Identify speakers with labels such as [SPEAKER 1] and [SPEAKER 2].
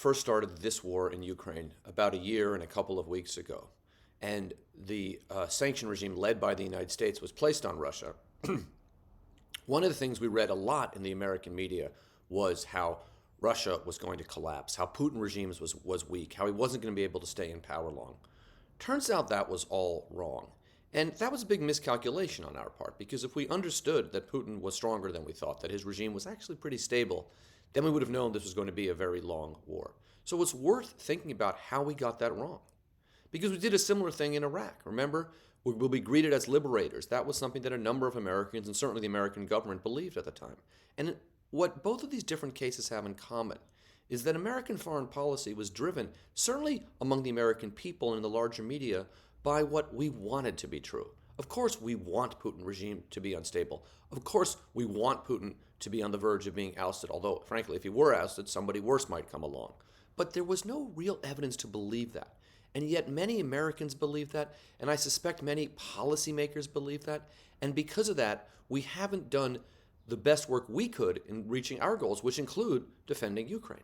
[SPEAKER 1] first started this war in Ukraine about a year and a couple of weeks ago, and the sanction regime led by the United States was placed on Russia, one of the things we read a lot in the American media was how Russia was going to collapse, how Putin regime was weak, how he wasn't going to be able to stay in power long. Turns out that was all wrong. And that was a big miscalculation on our part, because if we understood that Putin was stronger than we thought, that his regime was actually pretty stable, then we would have known this was going to be a very long war. So it's worth thinking about how we got that wrong. Because we did a similar thing in Iraq. Remember, we'll be greeted as liberators. That was something that a number of Americans, and certainly the American government, believed at the time. And what both of these different cases have in common is that American foreign policy was driven, certainly among the American people and in the larger media, by what we wanted to be true. Of course, we want Putin regime to be unstable. Of course, we want Putin to be on the verge of being ousted, although, frankly, if he were ousted, somebody worse might come along. But there was no real evidence to believe that. And yet many Americans believe that, and I suspect many policymakers believe that. And because of that, we haven't done the best work we could in reaching our goals, which include defending Ukraine.